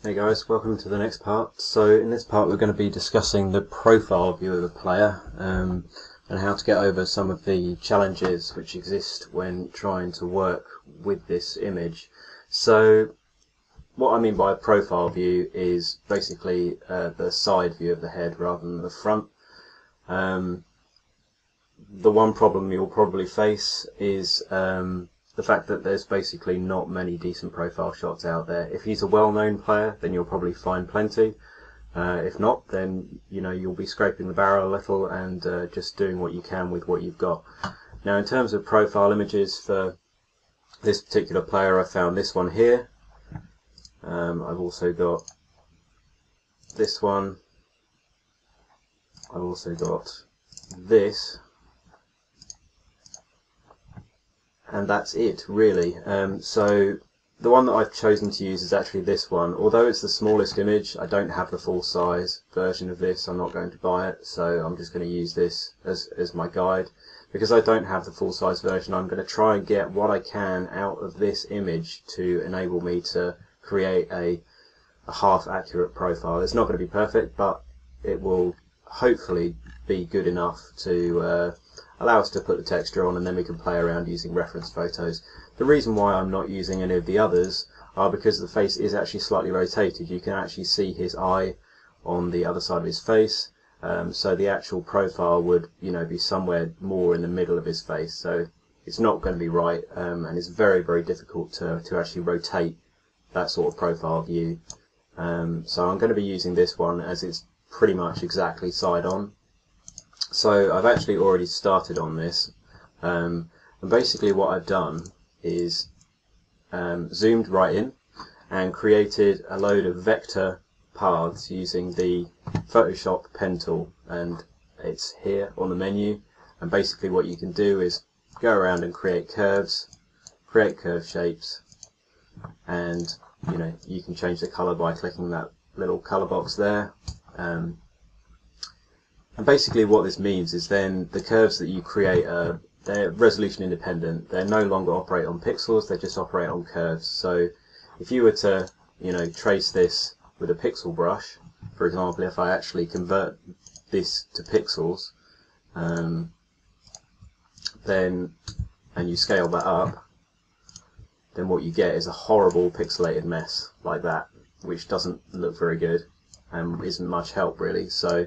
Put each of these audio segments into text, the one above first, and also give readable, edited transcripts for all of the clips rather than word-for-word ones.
Hey guys, welcome to the next part. So in this part we're going to be discussing the profile view of a player and how to get over some of the challenges which exist when trying to work with this image. So what I mean by a profile view is basically the side view of the head rather than the front. The one problem you'll probably face is the fact that there's basically not many decent profile shots out there. If he's a well-known player, then you'll probably find plenty. If not, then you'll be scraping the barrel a little and just doing what you can with what you've got. Now, in terms of profile images for this particular player, I found this one here. I've also got this one. I've also got this. And that's it, really. So the one that I've chosen to use is actually this one. Although it's the smallest image, I don't have the full size version of this. I'm not going to buy it, so I'm just going to use this as my guide. Because I don't have the full size version, I'm going to try and get what I can out of this image to enable me to create a half accurate profile. It's not going to be perfect, but it will hopefully be good enough to allow us to put the texture on, and then we can play around using reference photos. The reason why I'm not using any of the others are because the face is actually slightly rotated. You can actually see his eye on the other side of his face, so the actual profile would be somewhere more in the middle of his face, so it's not going to be right, and it's very, very difficult to actually rotate that sort of profile view. So I'm going to be using this one as it's pretty much exactly side on. So I've actually already started on this, and basically what I've done is zoomed right in and created a load of vector paths using the Photoshop pen tool, and it's here on the menu. And basically what you can do is go around and create curves, create curve shapes, and you can change the color by clicking that little color box there. And basically what this means is then the curves that you create they're resolution independent. They no longer operate on pixels, they just operate on curves. So if you were to trace this with a pixel brush, for example, if I actually convert this to pixels, and you scale that up, then what you get is a horrible pixelated mess like that, which doesn't look very good and isn't much help really. So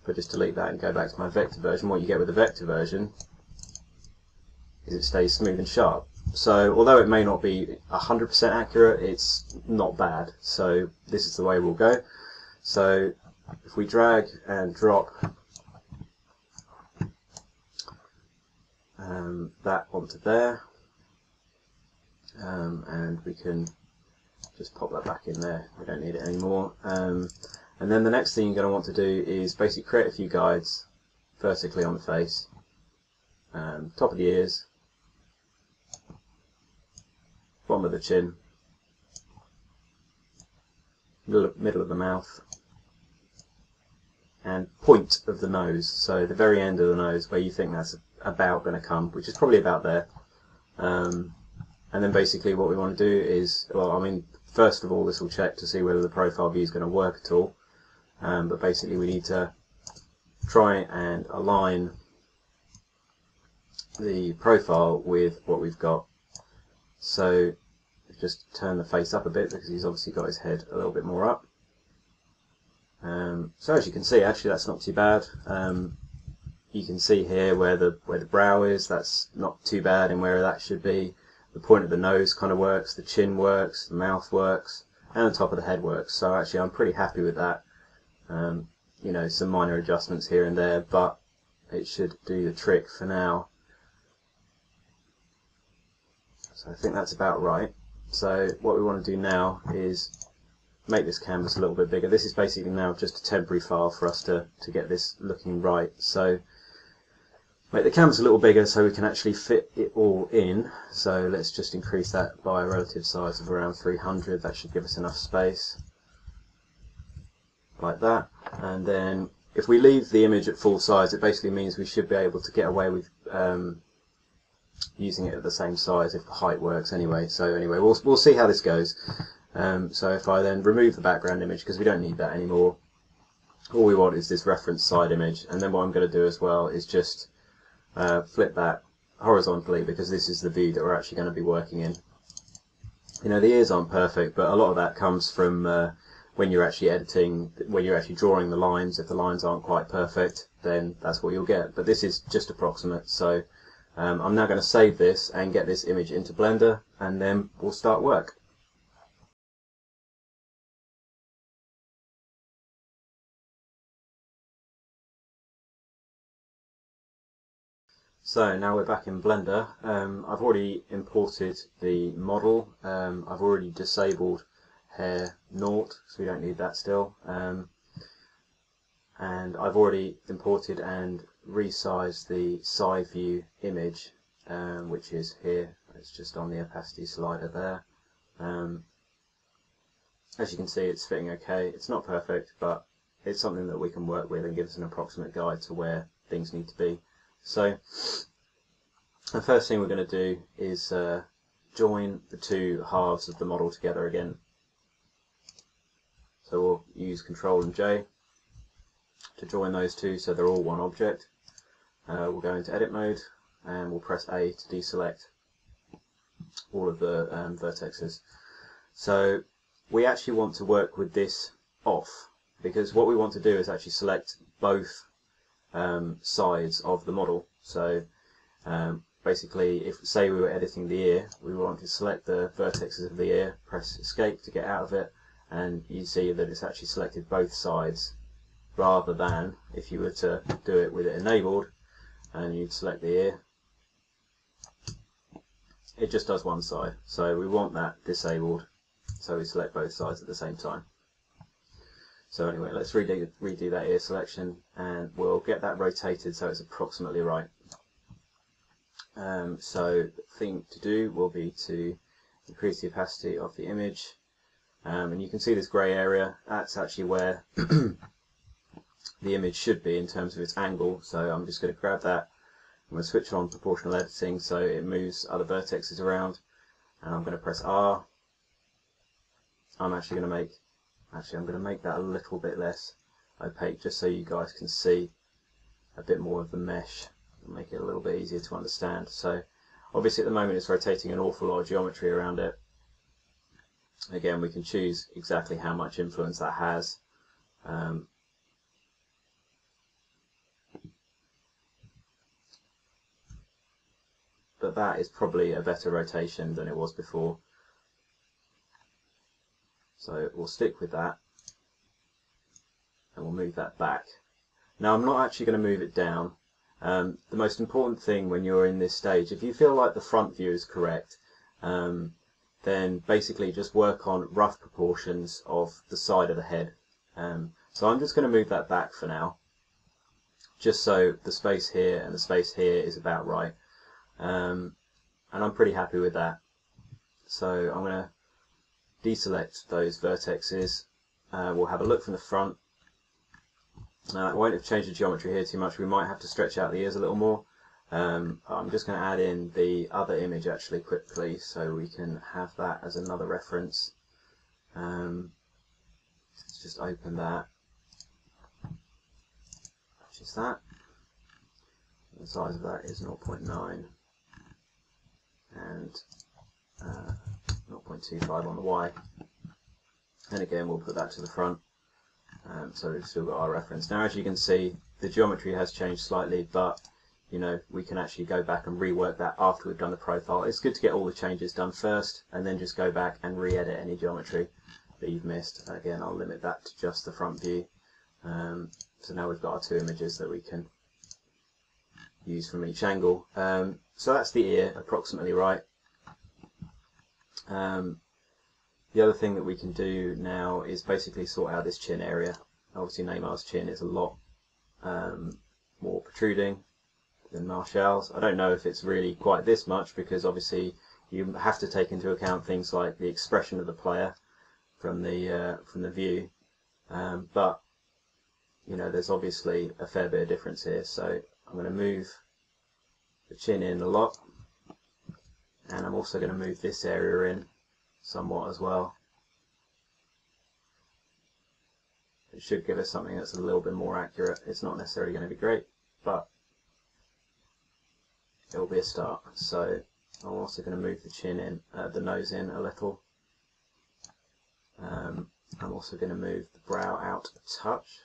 if I just delete that and go back to my vector version, what you get with the vector version is it stays smooth and sharp. So although it may not be 100% accurate, it's not bad. So this is the way we'll go. So if we drag and drop that onto there, and we can just pop that back in there, we don't need it anymore. And then the next thing you're going to want to do is basically create a few guides vertically on the face, top of the ears, bottom of the chin, middle of the mouth, and point of the nose, so the very end of the nose where you think that's about going to come, which is probably about there. And then basically what we want to do is, first of all this will check to see whether the profile view is going to work at all. But basically we need to try and align the profile with what we've got. So just turn the face up a bit because he's obviously got his head a little bit more up. So as you can see, actually that's not too bad. You can see here where the brow is, that's not too bad, and where that should be. The point of the nose kind of works, the chin works, the mouth works, and the top of the head works. So actually I'm pretty happy with that. Some minor adjustments here and there, but it should do the trick for now. So I think that's about right. So what we want to do now is make this canvas a little bit bigger. This is basically now just a temporary file for us to get this looking right. So make the canvas a little bigger so we can actually fit it all in. So let's just increase that by a relative size of around 300. That should give us enough space. Like that. And then if we leave the image at full size, it basically means we should be able to get away with using it at the same size if the height works anyway. So anyway, we'll see how this goes. So if I then remove the background image, because we don't need that anymore, all we want is this reference side image, and then what I'm going to do as well is just flip that horizontally, because this is the view that we're actually going to be working in. You know, the ears aren't perfect, but a lot of that comes from when you're actually editing, when you're actually drawing the lines. If the lines aren't quite perfect, then that's what you'll get. But this is just approximate, so I'm now going to save this and get this image into Blender, and then we'll start work. So now we're back in Blender. I've already imported the model. I've already disabled hair 0, so we don't need that still. And I've already imported and resized the side view image, which is here. It's just on the opacity slider there. As you can see, it's fitting okay. It's not perfect, but it's something that we can work with and give us an approximate guide to where things need to be. So the first thing we're going to do is join the two halves of the model together again. So we'll use Control and J to join those two so they're all one object. We'll go into edit mode and we'll press A to deselect all of the vertexes. So we actually want to work with this off, because what we want to do is actually select both sides of the model. So basically, if say we were editing the ear, we want to select the vertexes of the ear, press escape to get out of it, and you see that it's actually selected both sides, rather than if you were to do it with it enabled and you'd select the ear, it just does one side. So we want that disabled, so we select both sides at the same time. So anyway, let's redo that ear selection, and we'll get that rotated so it's approximately right. So the thing to do will be to increase the opacity of the image, and you can see this grey area. That's actually where the image should be in terms of its angle. So I'm just going to grab that. I'm going to switch on proportional editing so it moves other vertexes around, and I'm going to press R. I'm going to make that a little bit less opaque, just so you guys can see a bit more of the mesh. Make it a little bit easier to understand. So obviously at the moment it's rotating an awful lot of geometry around it. Again, we can choose exactly how much influence that has. But that is probably a better rotation than it was before. So we'll stick with that, and we'll move that back. Now I'm not actually going to move it down. The most important thing when you're in this stage, if you feel like the front view is correct, then basically just work on rough proportions of the side of the head. So I'm just going to move that back for now, just so the space here and the space here is about right, and I'm pretty happy with that. So I'm going to deselect those vertexes. We'll have a look from the front. Now, it won't have changed the geometry here too much. We might have to stretch out the ears a little more. I'm just going to add in the other image actually quickly so we can have that as another reference. Let's just open that. Which is that. The size of that is 0.9 and 0.25 on the Y. And again, we'll put that to the front. So we've still got our reference. Now, as you can see, the geometry has changed slightly, but you know, we can actually go back and rework that after we've done the profile. It's good to get all the changes done first, and then just go back and re-edit any geometry that you've missed. Again, I'll limit that to just the front view. So now we've got our two images that we can use from each angle. So that's the ear, approximately right. The other thing that we can do now is basically sort out this chin area. Obviously Neymar's chin is a lot more protruding than Martial's. I don't know if it's really quite this much, because obviously you have to take into account things like the expression of the player from the view, but you know, there's obviously a fair bit of difference here. So I'm going to move the chin in a lot, and I'm also going to move this area in somewhat as well. it should give us something that's a little bit more accurate. It's not necessarily going to be great, but it will be a start. So I'm also going to move the chin in, the nose in a little. I'm also going to move the brow out a touch.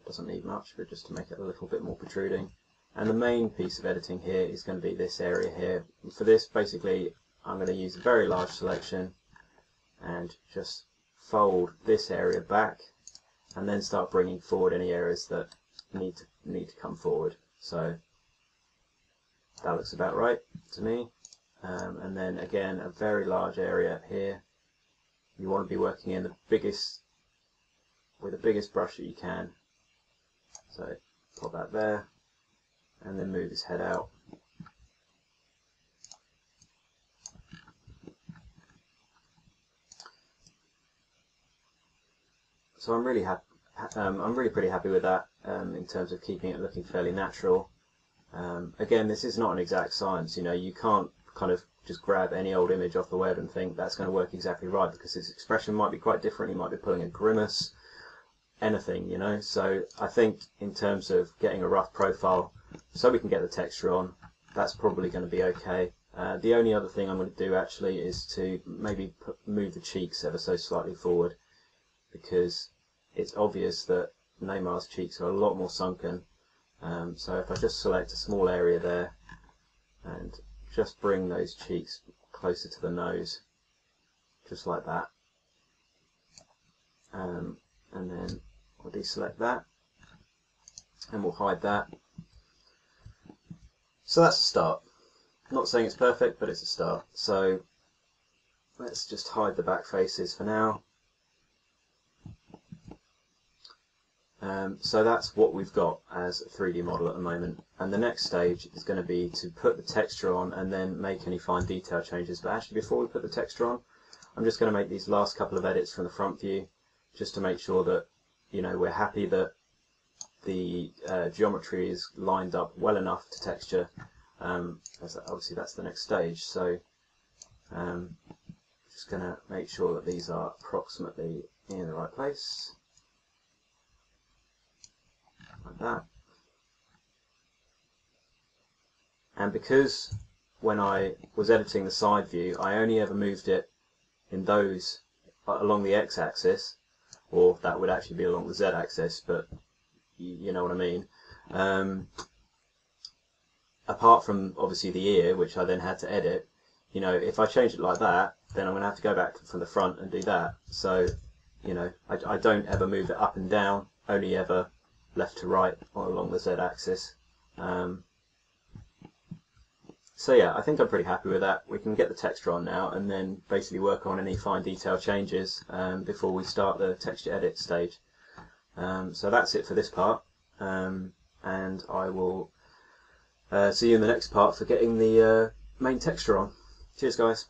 Doesn't need much, but just to make it a little bit more protruding. And the main piece of editing here is going to be this area here. And for this, basically, I'm going to use a very large selection and just fold this area back, and then start bringing forward any areas that need to come forward. So that looks about right to me. And then again, a very large area here. You want to be working in with the biggest brush that you can. So pop that there, and then move his head out. So I'm really pretty happy with that in terms of keeping it looking fairly natural. Again, this is not an exact science. You know, you can't kind of just grab any old image off the web and think that's going to work exactly right, because his expression might be quite different. He might be pulling a grimace, anything, you know. So I think in terms of getting a rough profile so we can get the texture on, that's probably going to be okay. The only other thing I'm going to do actually is to maybe move the cheeks ever so slightly forward, because it's obvious that Neymar's cheeks are a lot more sunken. So if I just select a small area there and just bring those cheeks closer to the nose, just like that, and then we'll deselect that and we'll hide that. So that's a start. I'm not saying it's perfect, but it's a start. So let's just hide the back faces for now. So that's what we've got as a 3D model at the moment, and the next stage is going to be to put the texture on and then make any fine detail changes. But actually, before we put the texture on, I'm just going to make these last couple of edits from the front view, just to make sure that, you know, we're happy that the geometry is lined up well enough to texture, as obviously that's the next stage. So just going to make sure that these are approximately in the right place, like that. And because when I was editing the side view, I only ever moved it in those along the x-axis, or that would actually be along the z-axis, but you know what I mean. Apart from obviously the ear, which I then had to edit, you know, if I change it like that, then I'm going to have to go back from the front and do that. So, you know, I don't ever move it up and down, only ever left to right or along the z-axis. So yeah, I think I'm pretty happy with that. We can get the texture on now and then basically work on any fine detail changes before we start the texture edit stage. So that's it for this part, and I will see you in the next part for getting the main texture on. Cheers guys.